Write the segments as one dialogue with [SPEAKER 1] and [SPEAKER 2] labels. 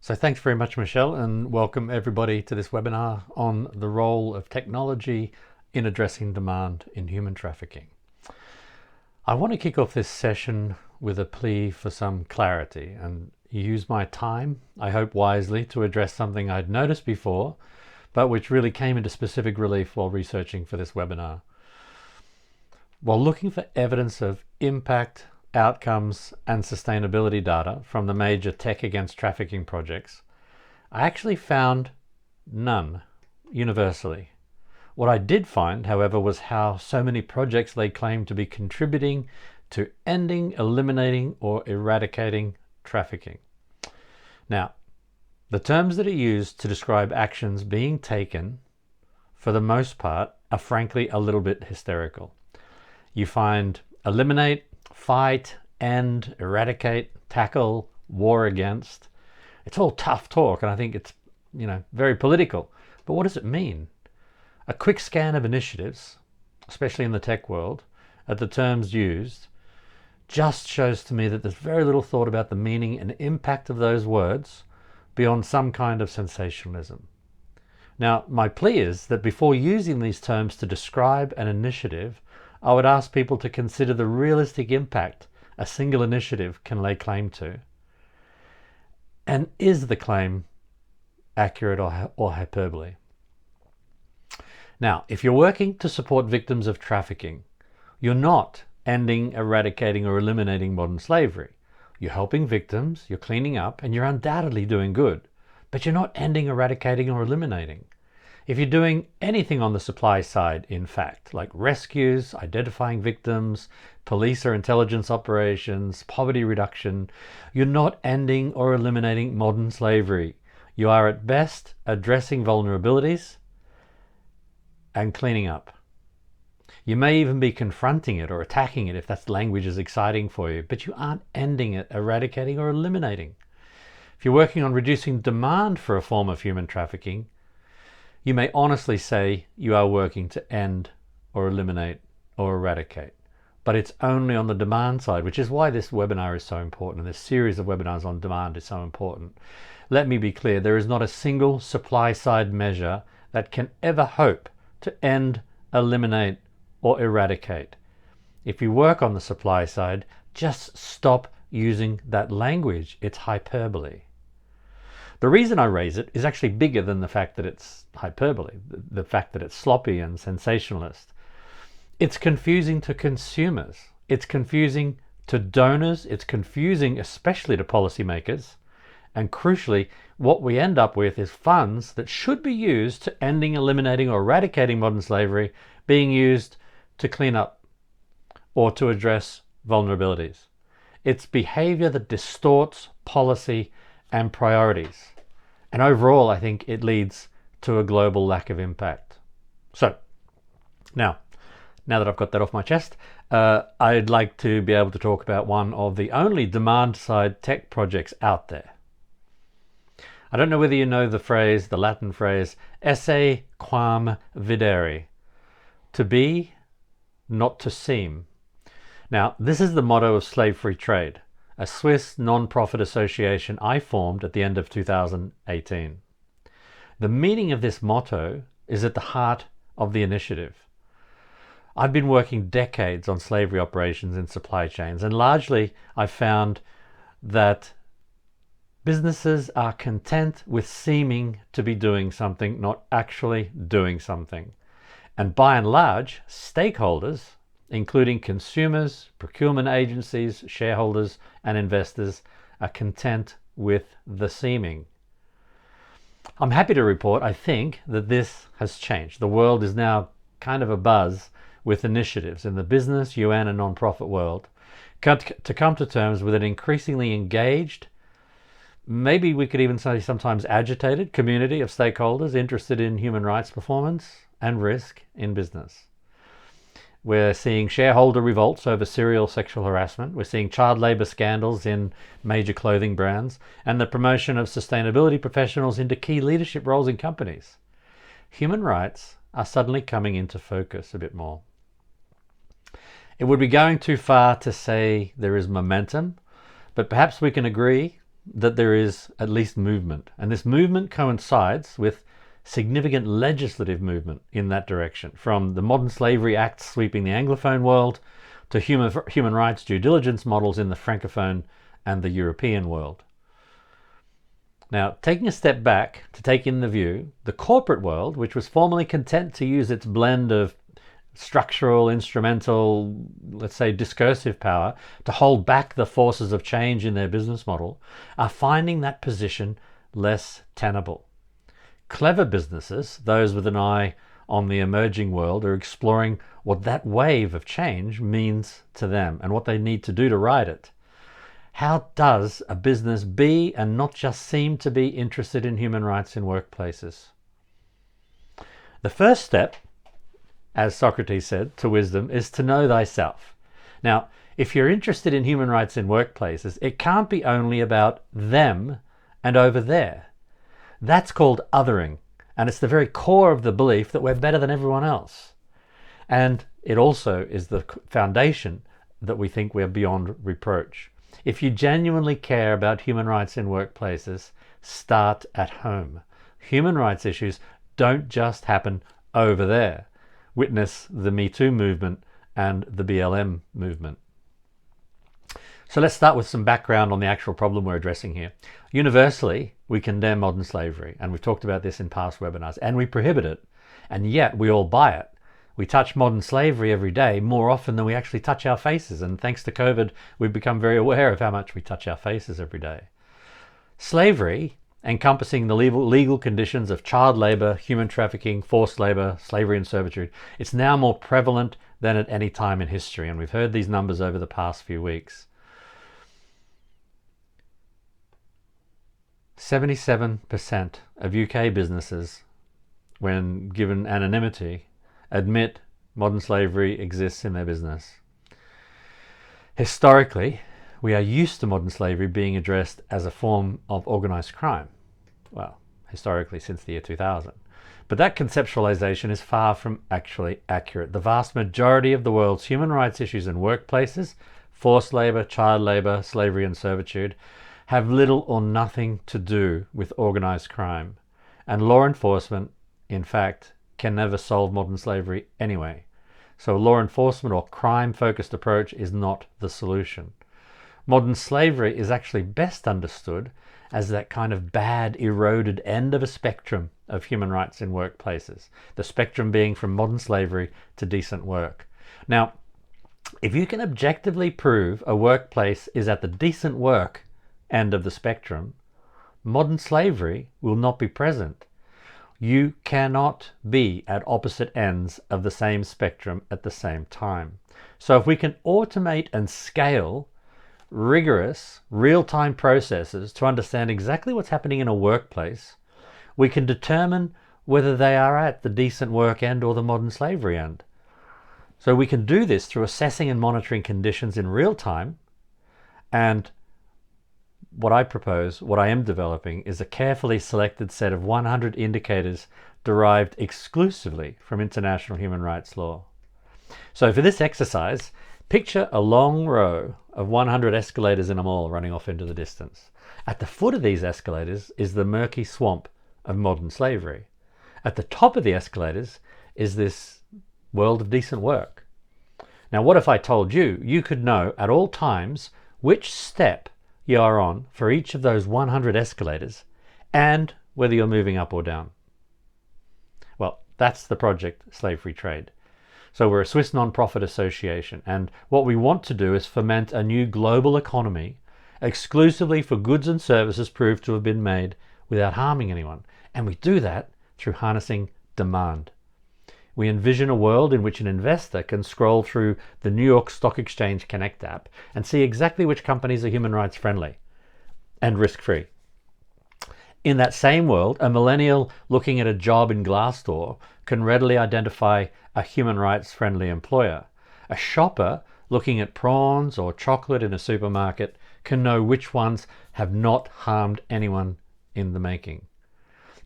[SPEAKER 1] So thanks very much, Michelle, and welcome everybody to this webinar on the role of technology in addressing demand in human trafficking. I want to kick off this session with a plea for some clarity and use my time, I hope wisely, to address something I'd noticed before, but which really came into specific relief while researching for this webinar. While looking for evidence of impact, outcomes and sustainability data from the major tech against trafficking projects, I actually found none universally. What I did find, however, was how so many projects they claim to be contributing to ending, eliminating or eradicating trafficking. Now, the terms that are used to describe actions being taken, for the most part, are frankly a little bit hysterical. You find eliminate, fight, end, eradicate, tackle, war against. It's all tough talk, and I think it's, very political. But what does it mean? A quick scan of initiatives, especially in the tech world, at the terms used, just shows to me that there's very little thought about the meaning and impact of those words beyond some kind of sensationalism. Now, my plea is that before using these terms to describe an initiative, I would ask people to consider the realistic impact a single initiative can lay claim to. And is the claim accurate or hyperbole? Now, if you're working to support victims of trafficking, you're not ending, eradicating or eliminating modern slavery. You're helping victims, you're cleaning up, and you're undoubtedly doing good. But you're not ending, eradicating or eliminating. If you're doing anything on the supply side, in fact, like rescues, identifying victims, police or intelligence operations, poverty reduction, you're not ending or eliminating modern slavery. You are at best addressing vulnerabilities and cleaning up. You may even be confronting it or attacking it if that language is exciting for you, but you aren't ending it, eradicating or eliminating. If you're working on reducing demand for a form of human trafficking, you may honestly say you are working to end or eliminate or eradicate, but it's only on the demand side, which is why this webinar is so important, and this series of webinars on demand is so important. Let me be clear, there is not a single supply side measure that can ever hope to end, eliminate or eradicate. If you work on the supply side, just stop using that language. It's hyperbole. The reason I raise it is actually bigger than the fact that it's hyperbole, the fact that it's sloppy and sensationalist. It's confusing to consumers. It's confusing to donors. It's confusing especially to policymakers. And crucially, what we end up with is funds that should be used to ending, eliminating or eradicating modern slavery being used to clean up or to address vulnerabilities. It's behavior that distorts policy and priorities. And overall, I think it leads to a global lack of impact. So, now that I've got that off my chest, I'd like to be able to talk about one of the only demand-side tech projects out there. I don't know whether you know the Latin phrase, esse quam videre, to be, not to seem. Now, this is the motto of Slave Free Trade, a Swiss non-profit association I formed at the end of 2018. The meaning of this motto is at the heart of the initiative. I've been working decades on slavery operations in supply chains, and largely I've found that businesses are content with seeming to be doing something, not actually doing something. And by and large, stakeholders, including consumers, procurement agencies, shareholders, and investors, are content with the seeming. I'm happy to report, I think, that this has changed. The world is now kind of abuzz with initiatives in the business, UN, and non-profit world to come to terms with an increasingly engaged, maybe we could even say sometimes agitated community of stakeholders interested in human rights performance and risk in business. We're seeing shareholder revolts over serial sexual harassment. We're seeing child labor scandals in major clothing brands and the promotion of sustainability professionals into key leadership roles in companies. Human rights are suddenly coming into focus a bit more. It would be going too far to say there is momentum, but perhaps we can agree that there is at least movement, and this movement coincides with significant legislative movement in that direction, from the modern slavery acts sweeping the Anglophone world to human rights due diligence models in the Francophone and the European world. Now, taking a step back to take in the view, the corporate world, which was formerly content to use its blend of structural, instrumental, let's say discursive power to hold back the forces of change in their business model, are finding that position less tenable. Clever businesses, those with an eye on the emerging world, are exploring what that wave of change means to them and what they need to do to ride it. How does a business be and not just seem to be interested in human rights in workplaces? The first step, as Socrates said, to wisdom, is to know thyself. Now, if you're interested in human rights in workplaces, it can't be only about them and over there. That's called othering, and it's the very core of the belief that we're better than everyone else. And it also is the foundation that we think we're beyond reproach. If you genuinely care about human rights in workplaces, start at home. Human rights issues don't just happen over there. Witness the Me Too movement and the BLM movement. So let's start with some background on the actual problem we're addressing here. Universally, we condemn modern slavery, and we've talked about this in past webinars, and we prohibit it, and yet we all buy it. We touch modern slavery every day more often than we actually touch our faces, and thanks to COVID, we've become very aware of how much we touch our faces every day. Slavery, encompassing the legal conditions of child labor, human trafficking, forced labor, slavery and servitude, it's now more prevalent than at any time in history, and we've heard these numbers over the past few weeks. 77% of UK businesses, when given anonymity, admit modern slavery exists in their business. Historically, we are used to modern slavery being addressed as a form of organized crime. Well, historically since the year 2000. But that conceptualization is far from actually accurate. The vast majority of the world's human rights issues in workplaces, forced labor, child labor, slavery and servitude, have little or nothing to do with organized crime. And law enforcement, in fact, can never solve modern slavery anyway. So a law enforcement or crime-focused approach is not the solution. Modern slavery is actually best understood as that kind of bad, eroded end of a spectrum of human rights in workplaces. The spectrum being from modern slavery to decent work. Now, if you can objectively prove a workplace is at the decent work end of the spectrum, modern slavery will not be present. You cannot be at opposite ends of the same spectrum at the same time. So if we can automate and scale rigorous real-time processes to understand exactly what's happening in a workplace, we can determine whether they are at the decent work end or the modern slavery end. So we can do this through assessing and monitoring conditions in real time, and what I propose, what I am developing, is a carefully selected set of 100 indicators derived exclusively from international human rights law. So for this exercise, picture a long row of 100 escalators in a mall running off into the distance. At the foot of these escalators is the murky swamp of modern slavery. At the top of the escalators is this world of decent work. Now, what if I told you, you could know at all times which step you are on for each of those 100 escalators and whether you're moving up or down? Well, that's the project Slave Free Trade. So we're a Swiss non-profit association, and what we want to do is foment a new global economy exclusively for goods and services proved to have been made without harming anyone. And we do that through harnessing demand. We envision a world in which an investor can scroll through the New York Stock Exchange Connect app and see exactly which companies are human rights friendly and risk-free. In that same world, a millennial looking at a job in Glassdoor can readily identify a human rights friendly employer. A shopper looking at prawns or chocolate in a supermarket can know which ones have not harmed anyone in the making.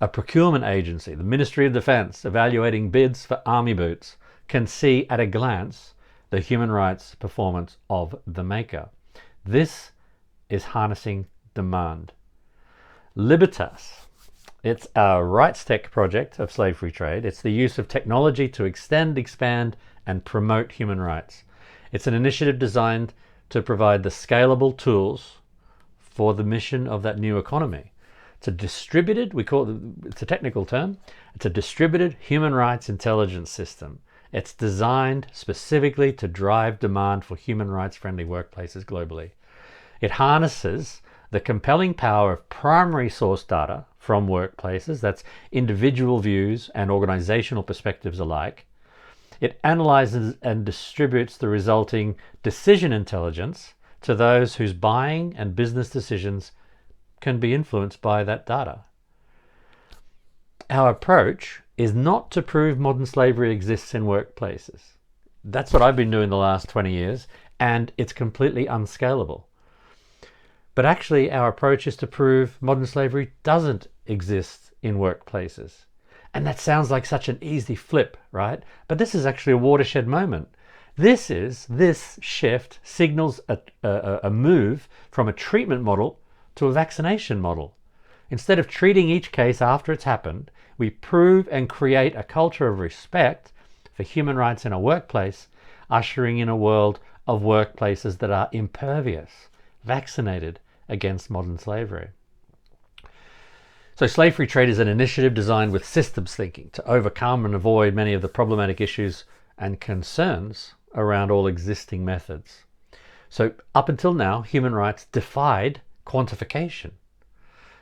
[SPEAKER 1] A procurement agency, the Ministry of Defense, evaluating bids for army boots, can see at a glance the human rights performance of the maker. This is harnessing demand. Libertas, it's our rights tech project of slave-free trade. It's the use of technology to extend, expand, and promote human rights. It's an initiative designed to provide the scalable tools for the mission of that new economy. It's a distributed, it's a technical term, it's a distributed human rights intelligence system. It's designed specifically to drive demand for human rights friendly workplaces globally. It harnesses the compelling power of primary source data from workplaces, that's individual views and organizational perspectives alike. It analyzes and distributes the resulting decision intelligence to those whose buying and business decisions can be influenced by that data. Our approach is not to prove modern slavery exists in workplaces. That's what I've been doing the last 20 years, and it's completely unscalable. But actually, our approach is to prove modern slavery doesn't exist in workplaces. And that sounds like such an easy flip, right? But this is actually a watershed moment. This shift signals a move from a treatment model to a vaccination model. Instead of treating each case after it's happened, we prove and create a culture of respect for human rights in a workplace, ushering in a world of workplaces that are impervious, vaccinated against modern slavery. So slave-free trade is an initiative designed with systems thinking to overcome and avoid many of the problematic issues and concerns around all existing methods. So up until now, human rights defied quantification.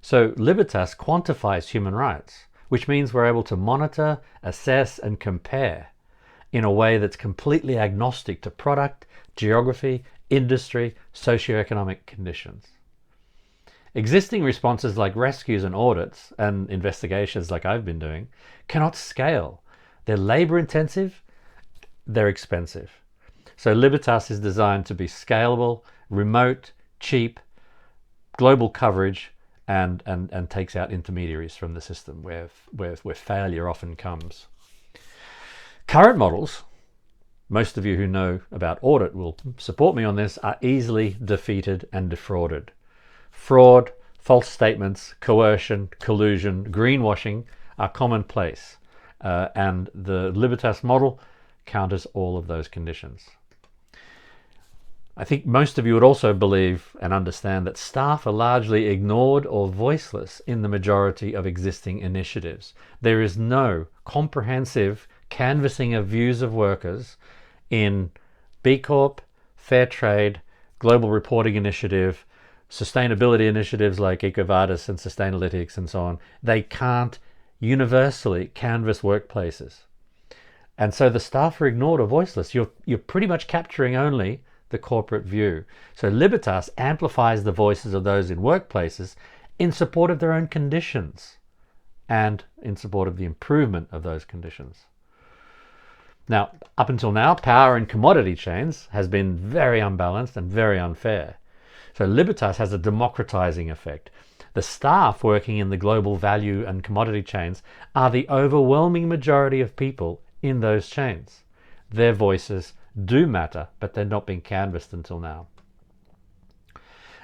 [SPEAKER 1] So Libertas quantifies human rights, which means we're able to monitor, assess, and compare in a way that's completely agnostic to product, geography, industry, socioeconomic conditions. Existing responses like rescues and audits and investigations like I've been doing cannot scale. They're labor intensive, they're expensive. So Libertas is designed to be scalable, remote, cheap, global coverage, and takes out intermediaries from the system where failure often comes. Current models, most of you who know about audit will support me on this, are easily defeated and defrauded. Fraud, false statements, coercion, collusion, greenwashing are commonplace, and the Libertas model counters all of those conditions. I think most of you would also believe and understand that staff are largely ignored or voiceless in the majority of existing initiatives. There is no comprehensive canvassing of views of workers in B Corp, Fair Trade, Global Reporting Initiative, sustainability initiatives like EcoVadis and Sustainalytics and so on. They can't universally canvass workplaces. And so the staff are ignored or voiceless. You're pretty much capturing only the corporate view. So Libertas amplifies the voices of those in workplaces in support of their own conditions and in support of the improvement of those conditions. Now, up until now, power in commodity chains has been very unbalanced and very unfair. So Libertas has a democratizing effect. The staff working in the global value and commodity chains are the overwhelming majority of people in those chains. Their voices do matter, but they're not being canvassed until now.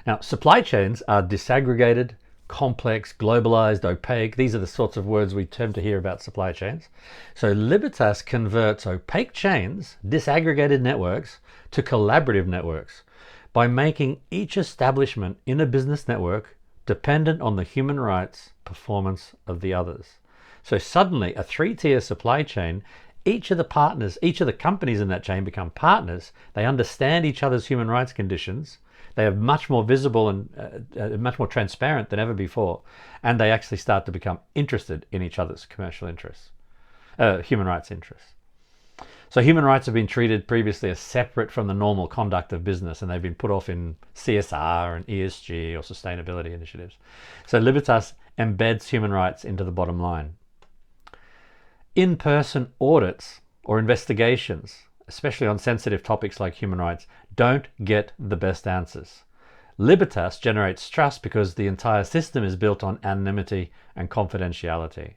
[SPEAKER 1] Now, supply chains are disaggregated, complex, globalized, opaque. These are the sorts of words we tend to hear about supply chains. So Libertas converts opaque chains, disaggregated networks, to collaborative networks by making each establishment in a business network dependent on the human rights performance of the others. So suddenly, a three-tier supply chain, each of the companies in that chain become partners. They understand each other's human rights conditions. They are much more visible and much more transparent than ever before. And they actually start to become interested in each other's commercial interests, human rights interests. So human rights have been treated previously as separate from the normal conduct of business, and they've been put off in CSR and ESG or sustainability initiatives. So Libertas embeds human rights into the bottom line. In-person audits or investigations, especially on sensitive topics like human rights, don't get the best answers. Libertas generates trust because the entire system is built on anonymity and confidentiality.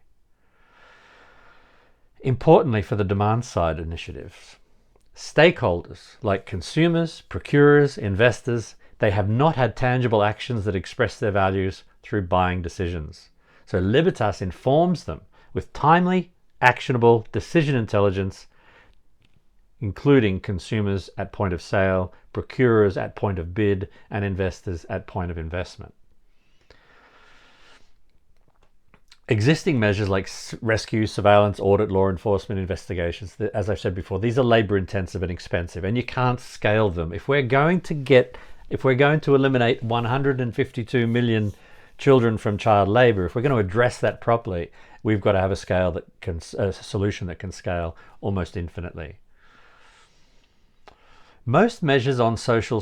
[SPEAKER 1] Importantly for the demand side initiatives, stakeholders like consumers, procurers, investors They have not had tangible actions that express their values through buying decisions. So Libertas informs them with timely, actionable decision intelligence, including consumers at point of sale, procurers at point of bid, and investors at point of investment. Existing measures like rescue, surveillance, audit, law enforcement, investigations, as I've said before, these are labor intensive and expensive, and you can't scale them. If we're going to eliminate 152 million children from child labor, if we're going to address that properly, we've got to have a solution that can scale almost infinitely. Most measures on socially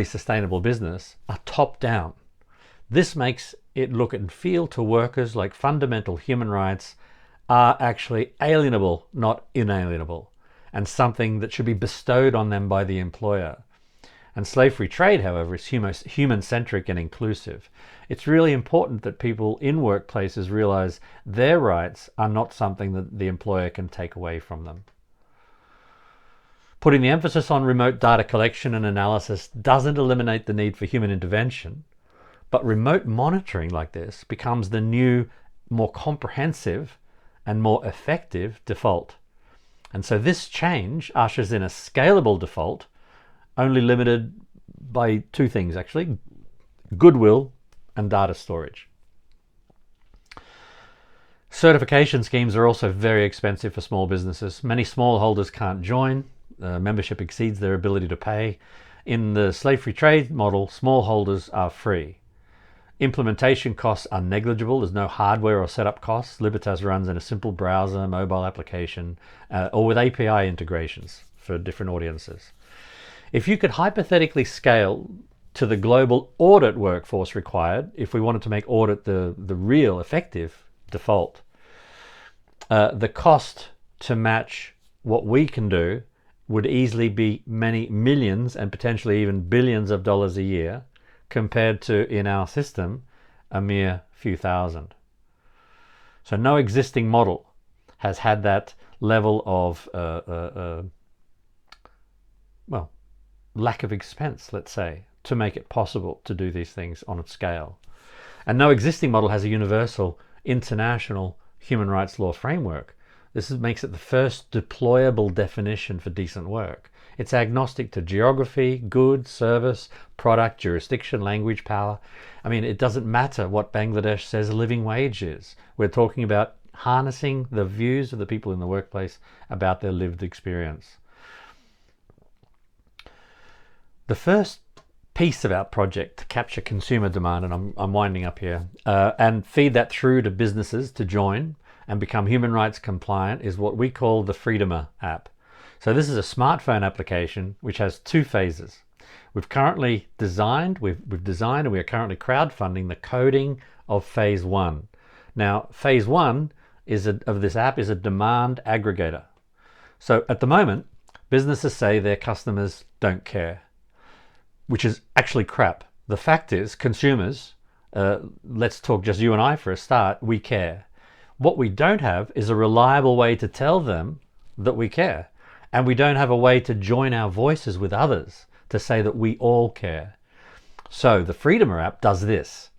[SPEAKER 1] sustainable business are top down. This makes it look and feel to workers like fundamental human rights are actually alienable, not inalienable, and something that should be bestowed on them by the employer. And slave-free trade, however, is human-centric and inclusive. It's really important that people in workplaces realize their rights are not something that the employer can take away from them. Putting the emphasis on remote data collection and analysis doesn't eliminate the need for human intervention, but remote monitoring like this becomes the new, more comprehensive and more effective default. And so this change ushers in a scalable default, only limited by two things actually: goodwill and data storage. Certification schemes are also very expensive for small businesses. Many smallholders can't join. Membership exceeds their ability to pay. In the slave-free trade model, smallholders are free. Implementation costs are negligible. There's no hardware or setup costs. Libertas runs in a simple browser, mobile application, or with API integrations for different audiences. If you could hypothetically scale to the global audit workforce required, if we wanted to make audit the real effective default, the cost to match what we can do would easily be many millions and potentially even billions of dollars a year, compared to, in our system, a mere few thousand. So no existing model has had that level of lack of expense, let's say, to make it possible to do these things on a scale. And no existing model has a universal international human rights law framework. This makes it the first deployable definition for decent work. It's agnostic to geography, goods, service, product, jurisdiction, language, power. I mean, it doesn't matter what Bangladesh says a living wage is. We're talking about harnessing the views of the people in the workplace about their lived experience. The first piece of our project to capture consumer demand, and I'm winding up here, and feed that through to businesses to join and become human rights compliant, is what we call the Freedomer app. So this is a smartphone application which has two phases. We've designed and we are currently crowdfunding the coding of phase one. Now, phase one of this app is a demand aggregator. So at the moment, businesses say their customers don't care, which is actually crap. The fact is, consumers, let's talk just you and I for a start, we care. What we don't have is a reliable way to tell them that we care. And we don't have a way to join our voices with others to say that we all care. So the Freedomer app does this.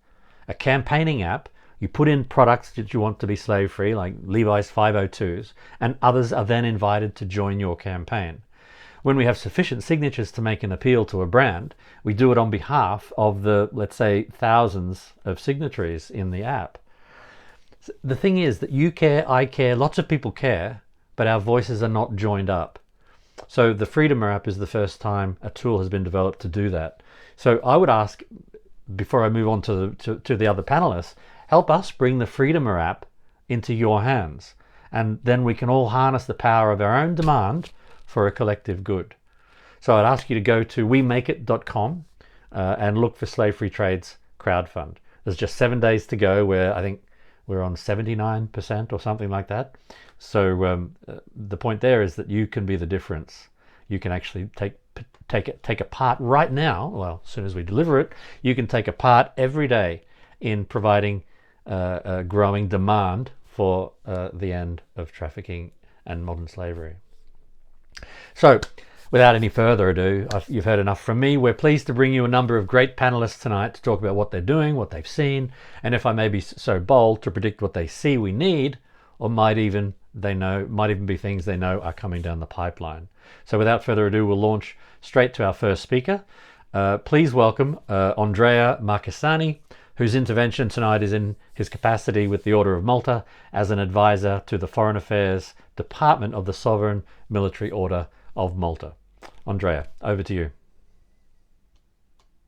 [SPEAKER 1] A campaigning app, you put in products that you want to be slave-free, like Levi's 502s, and others are then invited to join your campaign. When we have sufficient signatures to make an appeal to a brand, we do it on behalf of the, let's say, thousands of signatories in the app. The thing is that you care, I care, lots of people care, but our voices are not joined up. So the Freedomer app is the first time a tool has been developed to do that. So I would ask, before I move on to the other panelists, help us bring the Freedomer app into your hands. And then we can all harness the power of our own demand for a collective good. So I'd ask you to go to wemakeit.com and look for Slave Free Trade's crowdfund. There's just 7 days to go, where I think we're on 79% or something like that. So the point there is that you can be the difference. You can actually take a part right now. Well, as soon as we deliver it, you can take a part every day in providing a growing demand for the end of trafficking and modern slavery. So Without any further ado, you've heard enough from me. We're pleased to bring you a number of great panelists tonight to talk about what they're doing, what they've seen, and if I may be so bold, to predict what they see we need, or might even be things they know are coming down the pipeline. So without further ado, we'll launch straight to our first speaker. Please welcome Andrea Marchesani, whose intervention tonight is in his capacity with the Order of Malta as an advisor to the Foreign Affairs Department of the Sovereign Military Order of Malta. Andrea, over to you.